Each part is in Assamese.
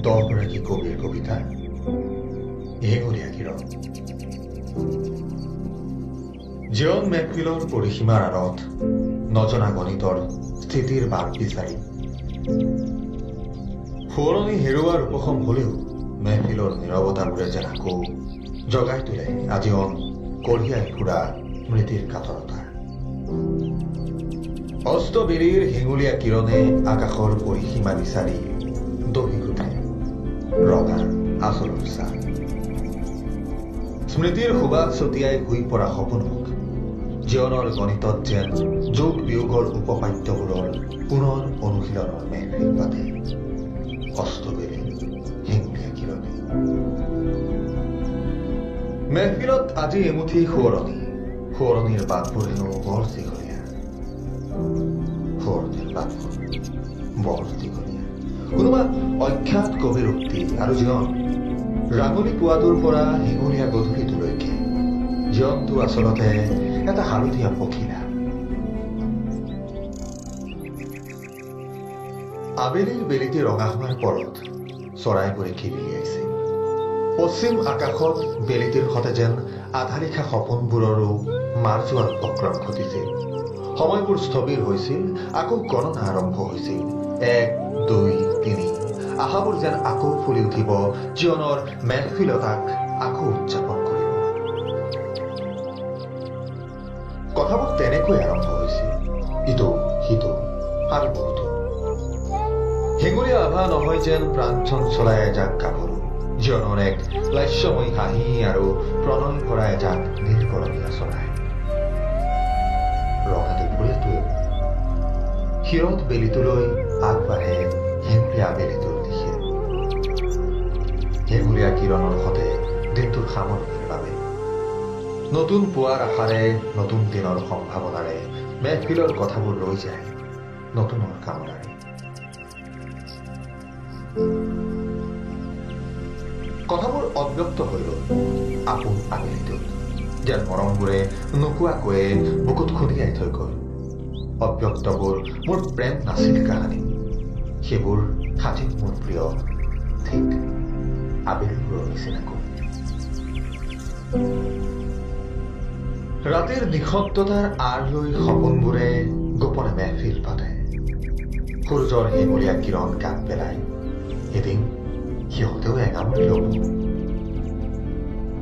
দহগৰাকী কবিৰ কবিতা হেঙুলীয়া কিৰণ। জীৱন মেহফিলৰ পৰিসীমাৰ আঁৰত নজনা গণিতৰ স্থিতিৰ বাট বিচাৰি সোঁৱৰণি হেৰুৱাৰ উপশম হলেও মেহফিলৰ নীৰৱতাবোৰে যেন আকৌ জগাই তোলে আজীৱন কঢ়িয়াই ফুৰা স্মৃতিৰ কাতৰতাৰ। অস্তবেলিৰ হেঙুলীয়া কিৰণে আকাশৰ পৰিসীমা বিচাৰি দহি গুঠে ৰঙা আচলৰ ছাঁ। স্মৃতিৰ সুবাস ছটিয়াই শুই পৰা সপোনক জীৱনৰ গণিতত যেন যোগ বিয়োগৰ উপপাদ্যবোৰৰ পুনৰ অনুশীলনৰ মেহফিল পাতে অস্তবেলি হেঙুলীয়া কিৰণে। মেহফিলত আজি এমুঠি সোঁৱৰণিৰ বাটবোৰ হেনো বৰ দীঘলীয়া। সোঁৱৰণিৰ বাটবোৰ বৰ দীঘলীয়া। কোনোবা অখ্যাত কবিৰ উক্তি আৰু জীৱন ৰাঙলী পুৱাটোৰ পৰা হেঙুলীয়া গধূলিটোলৈকে জীৱনটো আচলতে এটা হালধীয়া পখিলা। আবেলিৰ বেলিটি ৰঙা হোৱাৰ পৰত চৰাইবোৰে কিৰিলিয়াইছে। পশ্চিম আকাশত বেলিটিৰ সতে যেন আধা লিখা সপোনবোৰৰো মাৰ যোৱাৰ উপক্ৰম ঘটিছিল। সময়বোৰ স্থবিৰ হৈছিল, আকৌ গণনা আৰম্ভ হৈছিল। 1, 2, 3 আশাবোৰ যেন আকৌ ফুলি উঠিব, জীৱনৰ মেহফিলতাক আকৌ উদযাপন কৰিব। কথাবোৰ তেনেকৈ আৰম্ভ হৈছিল, ইটো সিটো আৰু বহুতো। হেঙুলীয়া আভা নহয় যেন প্ৰাণ চঞ্চলা এজাক গাভৰু, জীৱনৰ এক লাস্যময়ী হাঁহি আৰু প্ৰণয় ভৰা এজাক নীলকৰণীয়া চৰাই। ৰঙা দুপৰীয়াটোৱেও শিৰত বেলিটোলৈ আগবাঢ়ে হেঙুলীয়া আবেলিটোৰ দিশে। হেঙুলীয়া কিৰণৰ সতে দিনটোৰ সামৰণিৰ বাবে নতুন পুৱাৰ আশাৰে, নতুন দিনৰ সম্ভাৱনাৰে মেহফিলৰ কথাবোৰ ৰৈ যায় নতুনৰ কামনাৰে। কথাবোৰ অব্যক্ত হৈ ৰল আপোন আবেলিটোত, যেন মৰমবোৰে নোকোৱাকৈয়ে বুকুত খুন্দিয়াই থৈ গল। অব্যক্তবোৰ মোৰ প্ৰেম নাছিল কাহানী, সেইবোৰ সাজিল মোৰ প্ৰিয় ঠিক আবেলিবোৰৰ নিচিনাকৈ। ৰাতিৰ নিঃশব্দতাৰ আঁৰ লৈ সপোনবোৰে গোপনে মেহফিল পাতে। সূৰ্যৰ হেঙুলীয়া কিৰণ গাত পেলাই এদিন সিহঁতেও এঙামুৰি লব।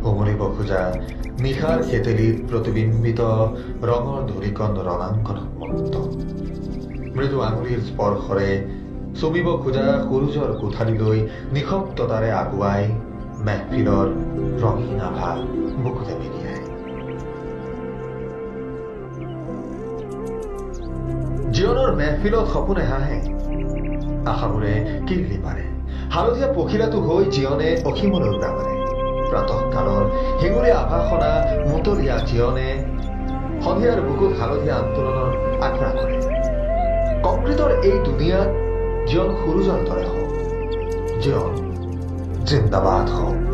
উমলিব খোজা নিশাৰ খেতেলিত প্ৰতিবিম্বিত ৰঙৰ ধূলিকণ ৰণাংকণত মত্ত। মৃদু আঙুলিৰ স্পৰ্শৰে চুমিব খোজা সূৰ্যৰ কোঠালিলৈ নিঃশব্দতাৰে আগুৱাই মেহফিলৰ ৰঙীন আভা বুকুতে মেৰিয়াই। জীৱনৰ মেহফিলত সপোনে হাঁহে, আশাবোৰে কিৰিলি পাৰে। হালধীয়া পখিলাটো হৈ জীৱনে অসীমলৈ উৰা মাৰে। প্ৰাতঃকালৰ হেঙুলীয়া আভাসনা মুতলীয়া জীৱনে সন্ধিয়াৰ বুকুত হালধীয়া আন্দোলনৰ আখৰা কৰে। কংক্ৰিটৰ এই দুনিয়াত জীৱন সূৰুজৰ দৰে হওক, জীৱন জিন্দাবাদ হওক।